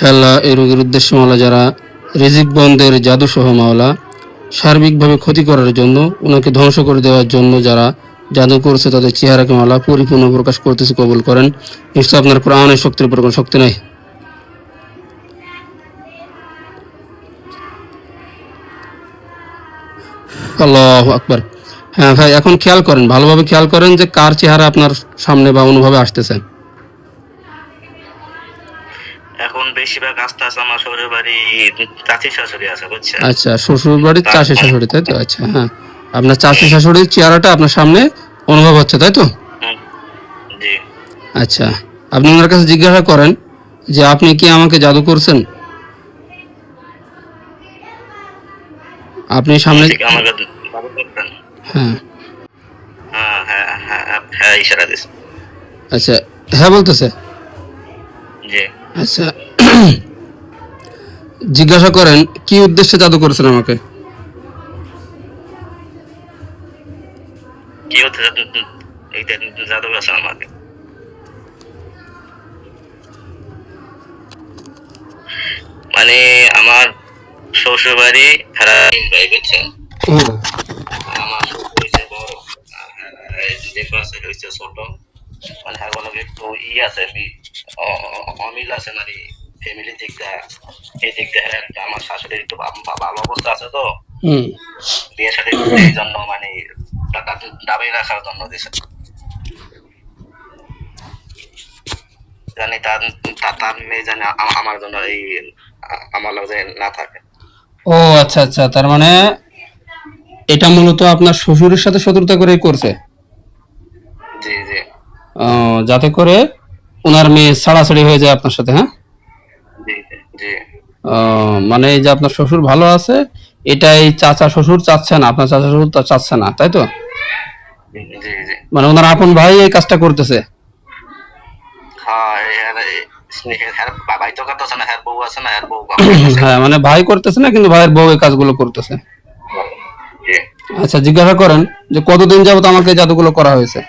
আল্লাহ এই রোগীর উদ্দেশ্যে মাওলা যারা রিজিক বন্ধের জাদুসহ মাওলা সার্বিকভাবে ক্ষতি করার জন্য ওনাকে ধ্বংস করে দেওয়ার জন্য যারা জাদু করছে তাদের চেহারাকে মাওলা পরিপূর্ণ প্রকাশ করতেছে, কবুল করেন। নিশ্চয় আপনার কোরআনের শক্তির উপর কোনো শক্তি নাই। আল্লাহু আকবার। হ্যাঁ ভাই, এখন খেয়াল করেন, ভালোভাবে খেয়াল করেন যে কার চেহারা আপনার সামনে বা অনুভবে আসতেছে। এখন বেশিরভাগ আস্তে আস্তে আমার শ্বশুর বাড়ি চাচি শাশুড়ি আছে, বুঝছেন? আচ্ছা, শ্বশুর বাড়ির চাচি শাশুড়ি, তাই তো? আচ্ছা, হ্যাঁ, আপনার চাচি শাশুড়ির চেহারাটা আপনার সামনে অনুভব হচ্ছে, তাই তো? জি। আচ্ছা, আপনি ওনার কাছে জিজ্ঞাসা করেন যে আপনি কি আমাকে জাদু করছেন? আপনি সামনে আমাকে জাদু করতেন? হ্যাঁ হ্যাঁ হ্যাঁ হ্যাঁ হ্যাঁ, ইশারা দিছে। আচ্ছা, হ্যাঁ বলতেছে। জি। আচ্ছা, জিজ্ঞাসা করেন কি উদ্দেশ্যে জাদু করেছেন আমাকে? কি হতে জাদু করছেন আমাকে? মানে আমার শ্বশুর বাড়ি ভাই, বুঝছেন? আমার শ্বশুর হয়েছে বড়, যে পাশে হয়েছে ছোট। মানে হ্যাঁ কোনো একটু আছে, অমিল আছে, মানে ফ্যামিলি দিক দিয়ে। এই দিক দিয়ে একটা আমার শাশুড়ির একটু ভালো অবস্থা আছে তো, বিয়ে শাদী করতে, এই জন্য মানে টাকা দাবি রাখার জন্য দিছে। জানি তার মেয়ে জানি আমার জন্য এই আমার লগে না থাকে। ও আচ্ছা আচ্ছা, তার মানে এটা মূলত আপনার শ্বশুরের সাথে শত্রুতা করেই করছে। জি জি যাতে করে ওনার মেয়ে ছাড়াছাড়ি হয়ে যায় আপনার সাথে, হ্যাঁ? জি জি। মানে এই যে আপনার শ্বশুর ভালো আছে, এটাই চাচা শ্বশুর চাচ্ছে না, আপনার চাচা শ্বশুর তা চাচ্ছে না, তাই তো? জি জি। মানে ওনার আপন ভাই এই কাজটা করতেছে। ভাই তো করতেছে না, হ্যার বউ আছে না, হ্যার বউ হ্যাঁ, মানে ভাই করতেছে না কিন্তু ভাইয়ের বউ এই কাজগুলো করতেছে। আচ্ছা, জিজ্ঞাসা করেন যে কতদিন যাবত আমাকে এই জাদুগুলো করা হয়েছে?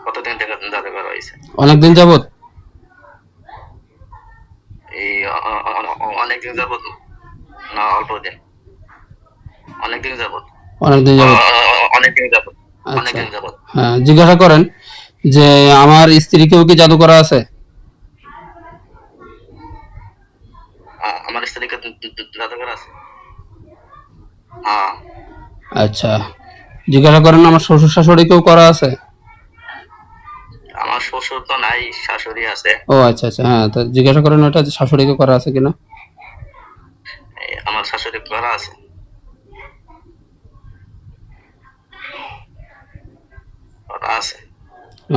কতদিন থেকে জাদু করা হয়েছে? অনেকদিন যাবত। এই অনেকদিন যাবত না, অল্প দিন? অনেকদিন যাবত। অনেকদিন যাবত। অনেকদিন যাবত। আচ্ছা, অনেকদিন যাবত। হ্যাঁ, জিজ্ঞাসা করেন যে আমার স্ত্রীকেও কি জাদু করা আছে? আমার স্ত্রীকে জাদু করা আছে? হ্যাঁ। আচ্ছা, জিজ্ঞাসা করেন আমার শ্বশুর শাশুড়িকেও করা আছে? আমার শ্বশুর তো নাই, শাশুড়ি আছে। ও আচ্ছা আচ্ছা, হ্যাঁ, তো জিজ্ঞাসা করেন ওটা যে শাশুড়িকে করা আছে কিনা। আমার শাশুড়ি করা আছে। করা আছে।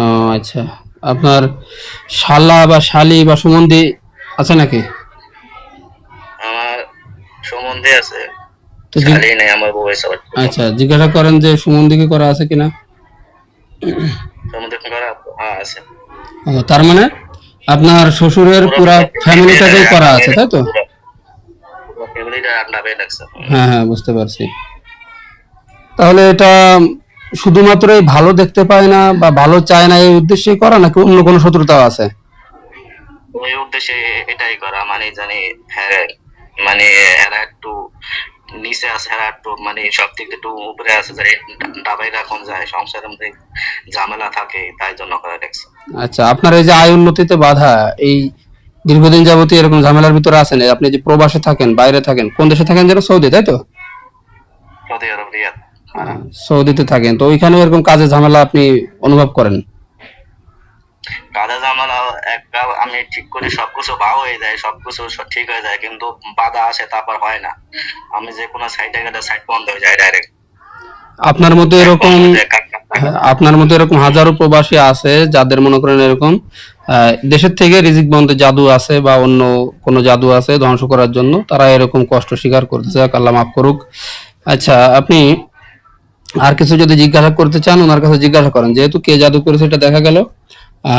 ও আচ্ছা, আপনার শালা বা শালি বা সুমন্দি আছে নাকি? আমার সম্বন্ধে আছে, তো শালি নাই, আমার বউ আছে। আচ্ছা, জিজ্ঞাসা করেন যে সুমন্দিকে করা আছে কিনা। সম্বন্ধে করা আছে। তার মানে আপনার শ্বশুরের পুরা ফ্যামিলিটাকেই করা আছে, তাই তো? ফ্যামিলিটা নামে লাগছে। হ্যাঁ হ্যাঁ, বুঝতে পারছি। তাহলে এটা শুধুমাত্রই ভালো দেখতে পায় না বা ভালো চায় না এই উদ্দেশ্যেই করা, নাকি অন্য কোনো শত্রুতাও আছে? ওই উদ্দেশ্যে এটাই করা, মানে জানি হ্যাঁ, মানে এরা একটু নিচে আছে, এরা একটু মানে সব থেকে একটু উপরে আছে, যে ডাবাই রাখুন যায়, সংসারের মধ্যে ঝামেলা থাকে, তাই জন্য করা দেখছে। আচ্ছা, আপনার এই যে আয় উন্নতিতে বাধা, এই দীর্ঘদিন যাবতীয় এরকম ঝামেলার ভিতরে আছেন, আপনি যে প্রবাসে থাকেন, বাইরে থাকেন, কোন দেশে থাকেন যেন? সৌদি, তাই তো? সৌদি আরব, রিয়াদ। সৌদিতে থাকেন, তো ওইখানে এরকম কাজে ঝামেলা আপনি অনুভব করেন? কাজে ঝামেলা একটা আমি ঠিক করি, সবকিছু ভালো হয়ে যায়, সবকিছু ঠিক হয়ে যায়, কিন্তু বাধা আসে, তারপর হয় না। আমি যে কোনো সাইডে গেলে সাইড বন্ধ হয়ে যায় ডাইরেক্ট। আপনার মতো এরকম আপনার মতো এরকম হাজারো প্রবাসী আছে যাদের মনে করেন এরকম দেশের থেকে রিজিক বন্ধে জাদু আছে বা অন্য কোনো জাদু আছে ধ্বংস করার জন্য, তারা এরকম কষ্ট স্বীকার করতেছে। আল্লাহ মাফ করুক। আচ্ছা, আপনি আর কিছু যদি জিজ্ঞাসা করতে চান ওনার কাছে জিজ্ঞাসা করেন, যেহেতু কে জাদু করেছে এটা দেখা গেল,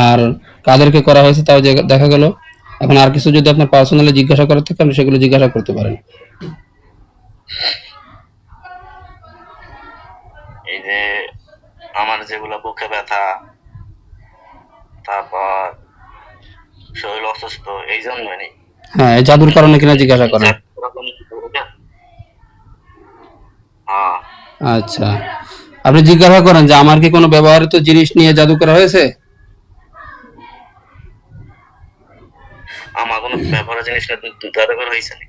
আর কাদেরকে করা হয়েছে তাও দেখা গেল। এখন আর কিছু যদি আপনার পার্সোনালি জিজ্ঞাসা করার থাকে আপনি সেগুলো জিজ্ঞাসা করতে পারেন। এই যে আমার যেগুলো বুকে ব্যথা, তারপর অসুস্থ, এই জন্যই নেই। হ্যাঁ, এই জাদুর কারণে কিনা জিজ্ঞাসা করেন। হ্যাঁ, আচ্ছা, আপনি জিজ্ঞাসা করেন যে আমার কি কোনো ব্যবহৃত জিনিস নিয়ে জাদু করা হয়েছে? আমার কোনো ব্যবহারের জিনিসটা জাদুঘর হয়েছে না।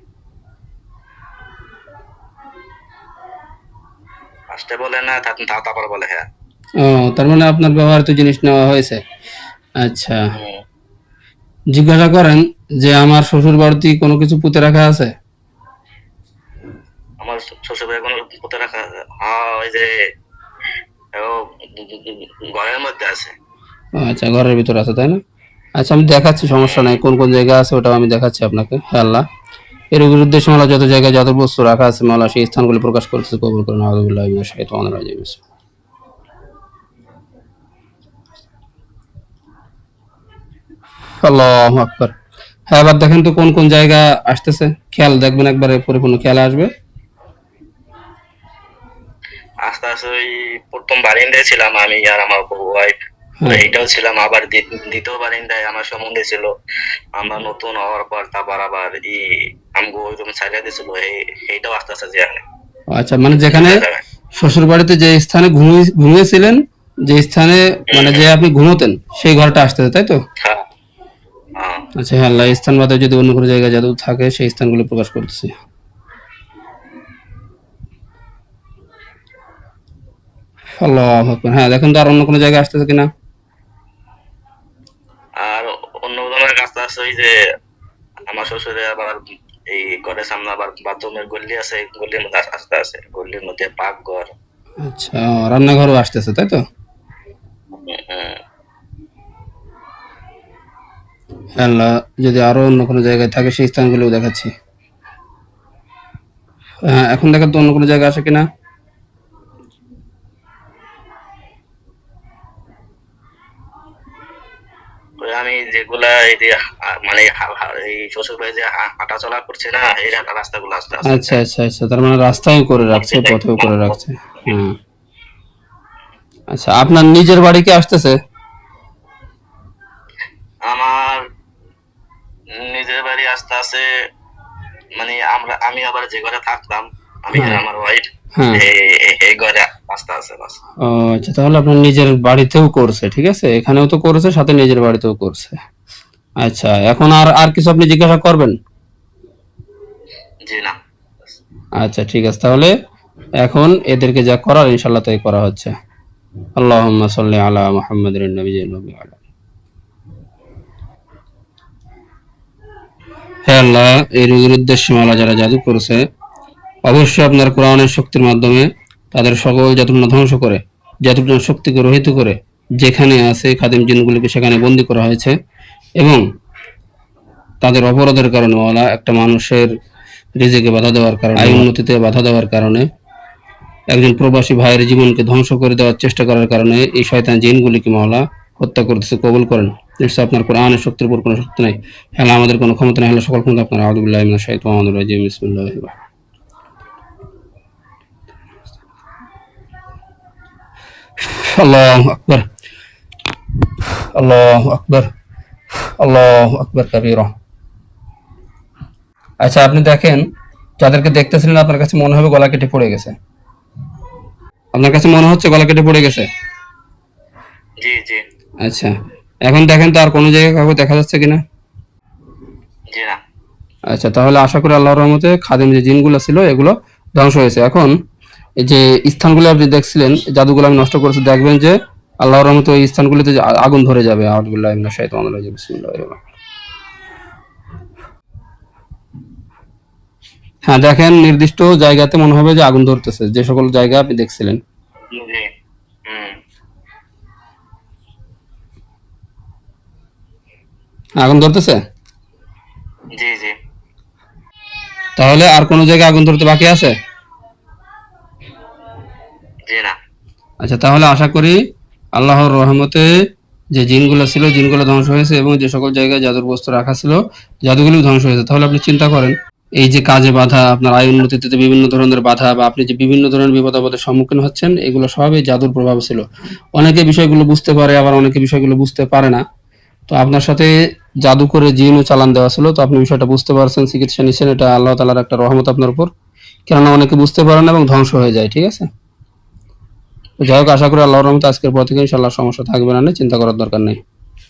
ফার্স্টে বলে না, তারপর বলে হ্যাঁ। ও, তার মানে আপনার ব্যবহৃত জিনিস নেওয়া হয়েছে। আচ্ছা, হুম, জিজ্ঞাসা করেন যে আমার শ্বশুর বাড়িতে কোনো কিছু পুঁতে রাখা আছে? আমার শ্বশুরবাড়ি কোনো পুঁতে রাখা, হ্যাঁ ওই যে ও ঘরের মধ্যে আছে। ও, আচ্ছা, ঘরের ভিতর আছে তাই না? আচ্ছা, আমি দেখাচ্ছি, সমস্যা নাই, কোন কোন জায়গা আছে ওটাও আমি দেখাচ্ছি আপনাকে। হ্যাঁ আল্লাহ, এর উদ্দেশ্য মালা যত জায়গায় যত বস্তু রাখা আছে মালা সেই স্থানগুলি প্রকাশ করতেছে, কবুল করেন। আউযুবিল্লাহি মিনাশ শাইতানির রাজিম। আল্লাহু আকবার। হ্যাঁ, এবার দেখেন তো কোন কোন জায়গা আসতেছে, খেয়াল দেখবেন, একবারে পরিপূর্ণ খেয়াল আসবে। আস্তে আস্তে ওই প্রথম বারিন্দায় ছিলাম আমি আর আমার ওয়াইফ, হ্যাঁ, এইটাও ছিলাম। আবার দ্বিতীয় বারিন্দায় আমার সম্বন্ধে ছিল। আমরা নতুন হওয়ার পর তারপর আবার আমগো ওই রুম ছাইড়া দিছিল, এইটাও আস্তে আস্তে যে আচ্ছা, মানে যেখানে শ্বশুর বাড়িতে যে স্থানে ঘুমিয়েছিলেন, যে স্থানে মানে যে আপনি ঘুমোতেন সেই ঘরটা আসতেছে তাই তো? হ্যাঁ, হ্যাঁ, আচ্ছা, হ্যাঁ আল্লাহ, এই স্থান বাদে যদি অন্য কোনো জায়গায় জাদু থাকে সেই স্থানগুলো প্রকাশ করতেছে। আল্লাহু আকবার। হ্যাঁ, দেখেন তো আর অন্য কোনো জায়গায় আসতেছে কিনা। আর অন্য ধরনের কাজটা আছে ওই যে আমার শ্বশুরে আবার এই ঘরের সামনে আবার বাথরুমের গল্লি আছে, গল্লির মধ্যে আস্তে আছে, গল্লির মধ্যে পাকঘর। আচ্ছা, রান্নাঘরও আসতেছে তাই তো? হ্যাঁ, হ্যাঁ আল্লাহ, যদি আরো অন্য কোনো জায়গায় থাকে সেই স্থানগুলো দেখাচ্ছি। হ্যাঁ, এখন দেখেন তো অন্য কোনো জায়গা আসে কিনা। ওই আমি যেগুলা এই যে মানে এই শ্বশুর বাড়ি যে হাঁটা চলা করছে না, এই রাস্তাগুলো আস্তে আস্তে আচ্ছা আচ্ছা আচ্ছা, তার মানে রাস্তায় করে রাখছে, পথেও করে রাখছে। হ্যাঁ, আচ্ছা, আপনার নিজের বাড়ি কি আসতেছে? আমার নিজের বাড়ি আস্তে আস্তে, মানে আমি আবার যে ঘরে থাকতাম, আমি আর হ্যাঁ, আমার ওয়াইফ, হ্যাঁ। এই ঘরে আস্তে আস্তে বাস। ও, আচ্ছা, তাহলে আপনার নিজের বাড়িতেও করছে, ঠিক আছে, এখানেও তো করেছে, সাথে নিজের বাড়িতেও করছে। আচ্ছা, এখন আর আর কিছু আপনি জিজ্ঞাসা করবেন? জি না। আচ্ছা, ঠিক আছে, তাহলে এখন এদেরকে যা করার ইনশাল্লাহ তাই করা হচ্ছে। আল্লাহুম্মা সাল্লি আলা মুহাম্মাদিন নবিয়্যিল উম্মি ওয়া আলা। হে আল্লাহ, এই রোগীর উদ্দেশ্যে মালা যারা জাদু করেছে, অবশ্যই আপনার কোরআনের শক্তির মাধ্যমে তাদের সকল জাদুটনা ধ্বংস করে, জাদুটনা শক্তিকে রহিত করে, যেখানে আছে খাদিম জিনগুলিকে সেখানে বন্দী করা হয়েছে, এবং তাদের অপরাধের কারণে মাওলা একটা মানুষের রিজিকে বাধা দেওয়ার কারণে, আয় উন্নতিতে বাধা দেওয়ার কারণে, একজন প্রবাসী ভাইয়ের জীবনকে ধ্বংস করে দেওয়ার চেষ্টা করার কারণে এই শয়তান জিনগুলিকে মাওলা হত্যা করতেছে, কবুল করেন। নিশ্চয় আপনার কোরআনের শক্তির উপর কোনো শক্তি নাই। হ্যাঁ, আমাদের কোনো ক্ষমতা নেই। হ্যাঁ, সকল ক্ষমতা আপনার। আউযু বিল্লাহি মিনাশ শাইতানির রাজিম। বিসমিল্লাহির রহমানির রহিম। আল্লাহু আকবার, আল্লাহু আকবার, আল্লাহু আকবার কাবীরা। আচ্ছা, আপনি দেখেন, যাদেরকে দেখতেছিলেন আপনার কাছে মনে হবে গলা কেটে পড়ে গেছে। আপনার কাছে মনে হচ্ছে গলা কেটে পড়ে গেছে? জি জি। আচ্ছা, এখন দেখেন তো আর কোনো জায়গায় কাউকে দেখা যাচ্ছে কিনা। জি না। আচ্ছা, তাহলে আশা করি আল্লাহর রহমতে খাদিম যে জিনগুলো ছিল এগুলো ধ্বংস হয়েছে। এখন এই যে স্থানগুলো আপনি দেখছিলেন জাদুগুলো আমি নষ্ট করেছি, দেখবেন যে আল্লাহর রহমতে ওই স্থানগুলিতে যে আগুন ধরে যাবে। আউযু বিল্লাহি মিনাশ শাইতানির রাজিম। বিসমিল্লাহির রহমানির রহিম। হ্যাঁ, দেখেন নির্দিষ্ট জায়গাতে মনে হবে যে আগুন ধরতেছে, যে সকল জায়গা আপনি দেখছিলেন। জি। হুম। আগুন ধরতেছে? জি জি। তাহলে আর কোনো জায়গায় আগুন ধরতে বাকি আছে? জি না। আচ্ছা, তাহলে আশা করি আল্লাহর রহমতে যে জিনগুলো ছিল জিনগুলো ধ্বংস হয়েছে, এবং যে সকল জায়গায় জাদুর বস্তু রাখা ছিল জাদুগুলো ধ্বংস হয়েছে। তাহলে আপনি চিন্তা করেন, এই যে কাজে বাধা, আপনার আয় উন্নতিতে বিভিন্ন ধরনের বাধা, বা আপনি যে বিভিন্ন ধরনের বিপদ আপদের সম্মুখীন হচ্ছেন, এগুলো সবই জাদুর প্রভাব ছিল। অনেকে বিষয়গুলো বুঝতে পারে, আবার অনেকে বিষয়গুলো বুঝতে পারে না। তো আপনার সাথে জাদু করে জিন ও চালান দেওয়া ছিল। তো আপনি বিষয়টা বুঝতে পারছেন, চিকিৎসা নিচ্ছেন, এটা আল্লাহ তাআলার একটা রহমত আপনার উপর। কেননা অনেকে বুঝতে পারে না এবং ধ্বংস হয়ে যায়, ঠিক আছে? তো যাই হোক, আশা করি আল্লাহর রহমতে আজকের পর থেকে ইনশাআল্লাহ সমস্যা থাকবে না, চিন্তা করার দরকার নেই।